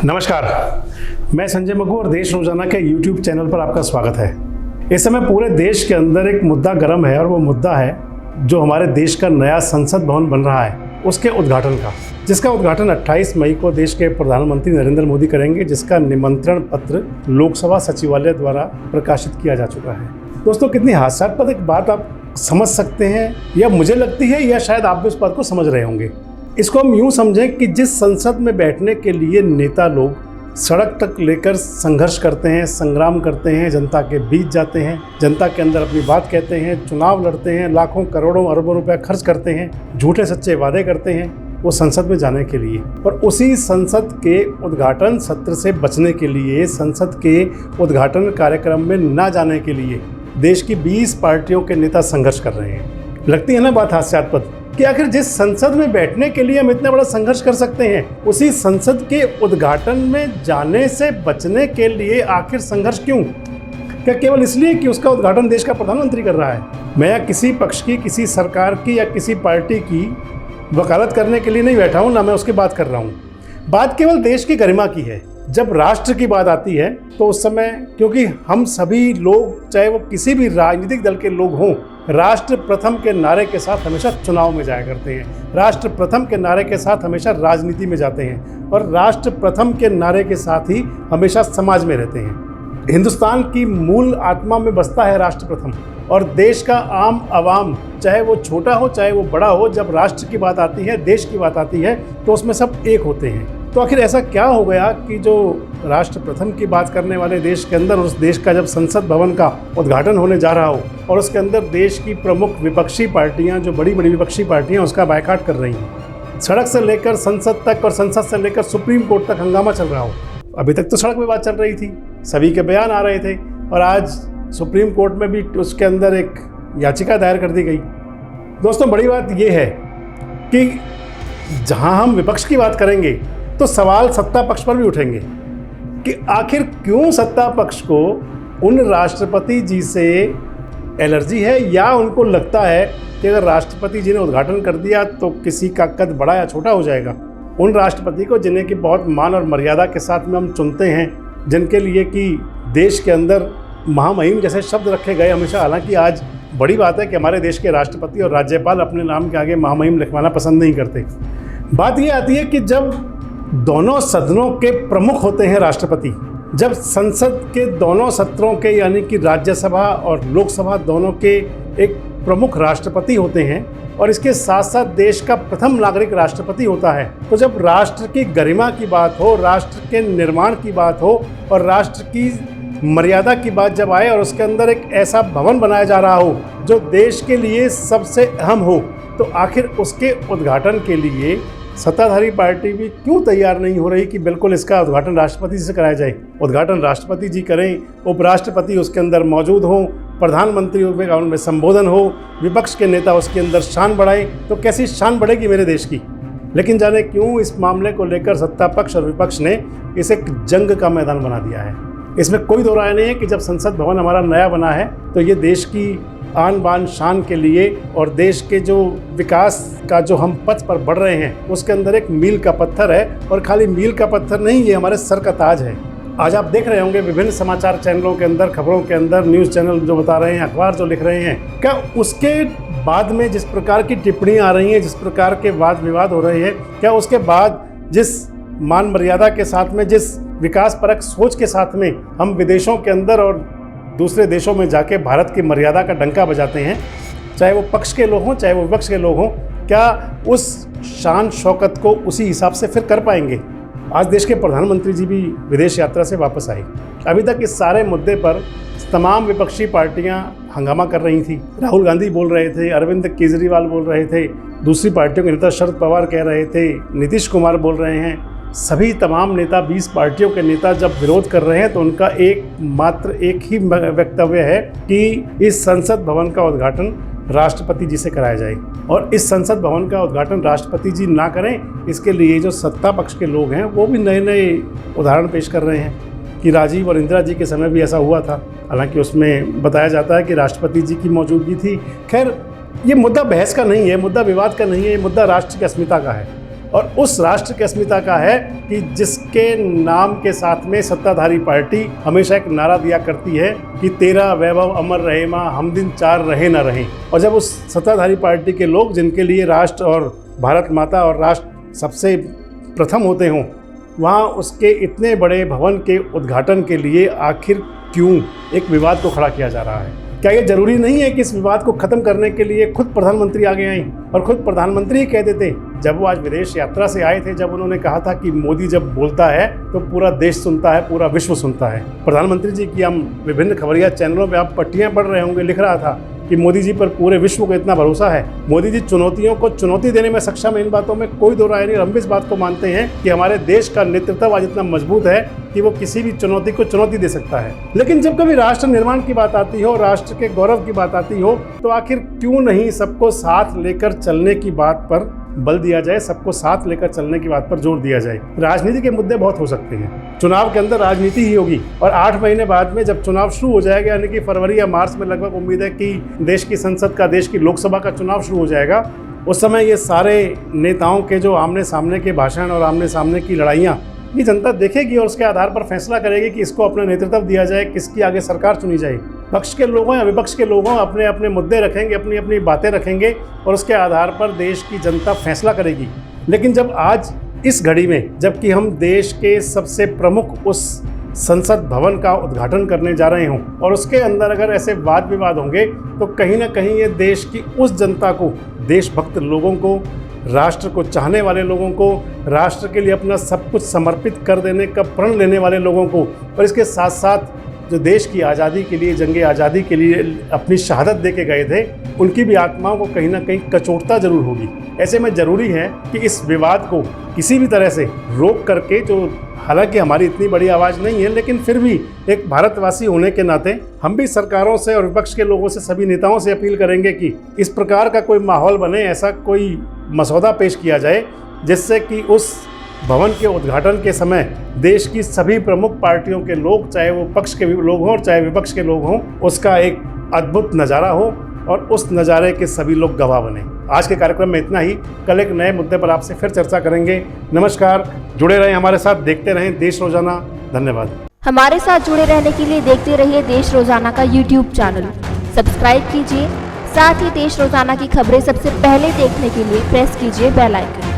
नमस्कार, मैं संजय मग्गू और देश रोजाना के YouTube चैनल पर आपका स्वागत है। इस समय पूरे देश के अंदर एक मुद्दा गर्म है और वो मुद्दा है जो हमारे देश का नया संसद भवन बन रहा है उसके उद्घाटन का, जिसका उद्घाटन 28 मई को देश के प्रधानमंत्री नरेंद्र मोदी करेंगे, जिसका निमंत्रण पत्र लोकसभा सचिवालय द्वारा प्रकाशित किया जा चुका है। दोस्तों, कितनी हास्यास्पद एक बात आप समझ सकते हैं, या मुझे लगती है या शायद आप भी उस बात को समझ रहे होंगे। इसको हम यूँ समझें कि जिस संसद में बैठने के लिए नेता लोग सड़क तक लेकर संघर्ष करते हैं, संग्राम करते हैं, जनता के बीच जाते हैं, जनता के अंदर अपनी बात कहते हैं, चुनाव लड़ते हैं, लाखों करोड़ों अरबों रुपया खर्च करते हैं, झूठे सच्चे वादे करते हैं वो संसद में जाने के लिए। और उसी संसद के उद्घाटन सत्र से बचने के लिए, संसद के उद्घाटन कार्यक्रम में ना जाने के लिए देश की 20 पार्टियों के नेता संघर्ष कर रहे हैं। लगती है ना बात हास्यास्पद कि आखिर जिस संसद में बैठने के लिए हम इतना बड़ा संघर्ष कर सकते हैं, उसी संसद के उद्घाटन में जाने से बचने के लिए आखिर संघर्ष क्यों? क्या केवल इसलिए कि उसका उद्घाटन देश का प्रधानमंत्री कर रहा है? मैं किसी पक्ष की, किसी सरकार की या किसी पार्टी की वकालत करने के लिए नहीं बैठा हूँ, ना मैं उसकी बात कर रहा हूँ। बात केवल देश की गरिमा की है। जब राष्ट्र की बात आती है तो उस समय, क्योंकि हम सभी लोग, चाहे वो किसी भी राजनीतिक दल के लोग हों, राष्ट्र प्रथम के नारे के साथ हमेशा चुनाव में जाया करते हैं, राष्ट्र प्रथम के नारे के साथ हमेशा राजनीति में जाते हैं, और राष्ट्र प्रथम के नारे के साथ ही हमेशा समाज में रहते हैं। हिंदुस्तान की मूल आत्मा में बसता है राष्ट्र प्रथम, और देश का आम आवाम, चाहे वो छोटा हो चाहे वो बड़ा हो, जब राष्ट्र की बात आती है, देश की बात आती है, तो उसमें सब एक होते हैं। तो आखिर ऐसा क्या हो गया कि जो राष्ट्र प्रथम की बात करने वाले देश के अंदर, उस देश का जब संसद भवन का उद्घाटन होने जा रहा हो और उसके अंदर देश की प्रमुख विपक्षी पार्टियां, जो बड़ी बड़ी विपक्षी पार्टियां, उसका बायकॉट कर रही हैं, सड़क से लेकर संसद तक और संसद से लेकर सुप्रीम कोर्ट तक हंगामा चल रहा हो। अभी तक तो सड़क में बात चल रही थी, सभी के बयान आ रहे थे, और आज सुप्रीम कोर्ट में भी उसके अंदर एक याचिका दायर कर दी गई। दोस्तों, बड़ी बात यह है कि जहां हम विपक्ष की बात करेंगे तो सवाल सत्ता पक्ष पर भी उठेंगे कि आखिर क्यों सत्ता पक्ष को उन राष्ट्रपति जी से एलर्जी है, या उनको लगता है कि अगर राष्ट्रपति जी ने उद्घाटन कर दिया तो किसी का कद बड़ा या छोटा हो जाएगा। उन राष्ट्रपति को जिन्हें कि बहुत मान और मर्यादा के साथ में हम चुनते हैं, जिनके लिए कि देश के अंदर महामहिम जैसे शब्द रखे गए हमेशा। हालांकि आज बड़ी बात है कि हमारे देश के राष्ट्रपति और राज्यपाल अपने नाम के आगे महामहिम लिखवाना पसंद नहीं करते। बात ये आती है कि जब दोनों सदनों के प्रमुख होते हैं राष्ट्रपति, जब संसद के दोनों सत्रों के, यानी कि राज्यसभा और लोकसभा दोनों के एक प्रमुख राष्ट्रपति होते हैं, और इसके साथ साथ देश का प्रथम नागरिक राष्ट्रपति होता है, तो जब राष्ट्र की गरिमा की बात हो, राष्ट्र के निर्माण की बात हो और राष्ट्र की मर्यादा की बात जब आए, और उसके अंदर एक ऐसा भवन बनाया जा रहा हो जो देश के लिए सबसे अहम हो, तो आखिर उसके उद्घाटन के लिए सत्ताधारी पार्टी भी क्यों तैयार नहीं हो रही कि बिल्कुल इसका उद्घाटन राष्ट्रपति जी से कराया जाए। उद्घाटन राष्ट्रपति जी करें, उपराष्ट्रपति उसके अंदर मौजूद हों, प्रधानमंत्री उनमें संबोधन हो, विपक्ष के नेता उसके अंदर शान बढ़ाएं, तो कैसी शान बढ़ेगी मेरे देश की। लेकिन जाने क्यों इस मामले को लेकर सत्ता पक्ष और विपक्ष ने इसे एक जंग का मैदान बना दिया है। इसमें कोई दो राय नहीं है कि जब संसद भवन हमारा नया बना है तो ये देश की आन बान शान के लिए और देश के जो विकास का जो हम पथ पर बढ़ रहे हैं उसके अंदर एक मील का पत्थर है, और खाली मील का पत्थर नहीं, ये हमारे सर का ताज है। आज आप देख रहे होंगे विभिन्न समाचार चैनलों के अंदर, खबरों के अंदर, न्यूज़ चैनल जो बता रहे हैं, अखबार जो लिख रहे हैं, क्या उसके बाद में जिस प्रकार की टिप्पणियाँ आ रही हैं, जिस प्रकार के वाद विवाद हो रहे हैं, क्या उसके बाद जिस मान मर्यादा के साथ में, जिस विकास परक सोच के साथ में हम विदेशों के अंदर और दूसरे देशों में जाके भारत की मर्यादा का डंका बजाते हैं, चाहे वो पक्ष के लोग हों चाहे वो विपक्ष के लोग हों, क्या उस शान शौकत को उसी हिसाब से फिर कर पाएंगे? आज देश के प्रधानमंत्री जी भी विदेश यात्रा से वापस आए। अभी तक इस सारे मुद्दे पर तमाम विपक्षी पार्टियां हंगामा कर रही थी। राहुल गांधी बोल रहे थे, अरविंद केजरीवाल बोल रहे थे, दूसरी पार्टियों के नेता शरद पवार कह रहे थे, नीतीश कुमार बोल रहे हैं। सभी तमाम नेता, 20 पार्टियों के नेता जब विरोध कर रहे हैं तो उनका एक ही वक्तव्य है कि इस संसद भवन का उद्घाटन राष्ट्रपति जी से कराया जाए, और इस संसद भवन का उद्घाटन राष्ट्रपति जी ना करें, इसके लिए जो सत्ता पक्ष के लोग हैं वो भी नए नए उदाहरण पेश कर रहे हैं कि राजीव और इंदिरा जी के समय भी ऐसा हुआ था। हालांकि उसमें बताया जाता है कि राष्ट्रपति जी की मौजूदगी थी। खैर, ये मुद्दा बहस का नहीं है, मुद्दा विवाद का नहीं है, ये मुद्दा राष्ट्र की अस्मिता का है। और उस राष्ट्र की अस्मिता का है कि जिसके नाम के साथ में सत्ताधारी पार्टी हमेशा एक नारा दिया करती है कि तेरा वैभव अमर रहे माँ, हम दिन चार रहे ना रहे। और जब उस सत्ताधारी पार्टी के लोग, जिनके लिए राष्ट्र और भारत माता और राष्ट्र सबसे प्रथम होते हों, वहाँ उसके इतने बड़े भवन के उद्घाटन के लिए आखिर क्यों एक विवाद को खड़ा किया जा रहा है? क्या ये जरूरी नहीं है कि इस विवाद को खत्म करने के लिए खुद प्रधानमंत्री आगे आए और खुद प्रधानमंत्री ही कह देते? जब वो आज विदेश यात्रा से आए थे, जब उन्होंने कहा था कि मोदी जब बोलता है तो पूरा देश सुनता है, पूरा विश्व सुनता है। प्रधानमंत्री जी की हम विभिन्न खबरिया चैनलों पे आप पट्टियां पढ़ रहे होंगे, लिख रहा था कि मोदी जी पर पूरे विश्व को इतना भरोसा है। मोदी जी चुनौतियों को चुनौती देने में सक्षम है, इन बातों में कोई दो राय नहीं। हम भी इस बात को मानते हैं कि हमारे देश का नेतृत्व आज इतना मजबूत है कि वो किसी भी चुनौती को चुनौती दे सकता है। लेकिन जब कभी राष्ट्र निर्माण की बात आती हो, राष्ट्र के गौरव की बात आती हो, तो आखिर क्यों नहीं सबको साथ लेकर चलने की बात पर बल दिया जाए, सबको साथ लेकर चलने की बात पर जोर दिया जाए। राजनीति के मुद्दे बहुत हो सकते हैं, चुनाव के अंदर राजनीति ही होगी, और 8 महीने बाद में जब चुनाव शुरू हो जाएगा, यानी कि फरवरी या मार्च में लगभग उम्मीद है कि देश की संसद का, देश की लोकसभा का चुनाव शुरू हो जाएगा। उस समय ये सारे नेताओं के जो आमने सामने के भाषण और आमने सामने की लड़ाइयाँ ये जनता देखेगी और उसके आधार पर फैसला करेगी कि इसको अपना नेतृत्व दिया जाए, किसकी आगे सरकार चुनी जाए। पक्ष के लोगों या विपक्ष के लोगों अपने अपने मुद्दे रखेंगे, अपनी अपनी बातें रखेंगे और उसके आधार पर देश की जनता फैसला करेगी। लेकिन जब आज इस घड़ी में, जबकि हम देश के सबसे प्रमुख उस संसद भवन का उद्घाटन करने जा रहे हों और उसके अंदर अगर ऐसे वाद विवाद होंगे, तो कहीं ना कहीं ये देश की उस जनता को, देशभक्त लोगों को, राष्ट्र को चाहने वाले लोगों को, राष्ट्र के लिए अपना सब कुछ समर्पित कर देने का प्रण लेने वाले लोगों को, और इसके साथ साथ जो देश की आज़ादी के लिए, जंगे आज़ादी के लिए अपनी शहादत दे के गए थे, उनकी भी आत्माओं को कहीं ना कहीं कचोटता जरूर होगी। ऐसे में ज़रूरी है कि इस विवाद को किसी भी तरह से रोक करके, जो हालांकि हमारी इतनी बड़ी आवाज़ नहीं है, लेकिन फिर भी एक भारतवासी होने के नाते हम भी सरकारों से और विपक्ष के लोगों से, सभी नेताओं से अपील करेंगे कि इस प्रकार का कोई माहौल बने, ऐसा कोई मसौदा पेश किया जाए जिससे कि उस भवन के उद्घाटन के समय देश की सभी प्रमुख पार्टियों के लोग, चाहे वो पक्ष के लोग हों और चाहे विपक्ष के लोग हों, उसका एक अद्भुत नज़ारा हो और उस नज़ारे के सभी लोग गवाह बने। आज के कार्यक्रम में इतना ही। कल एक नए मुद्दे पर आपसे फिर चर्चा करेंगे। नमस्कार, जुड़े रहें हमारे साथ, देखते रहें देश रोजाना। धन्यवाद। हमारे साथ जुड़े रहने के लिए देखते रहिए देश रोजाना का YouTube चैनल सब्सक्राइब कीजिए। साथ ही देश रोजाना की खबरें सबसे पहले देखने के लिए प्रेस कीजिए बेल आइकन।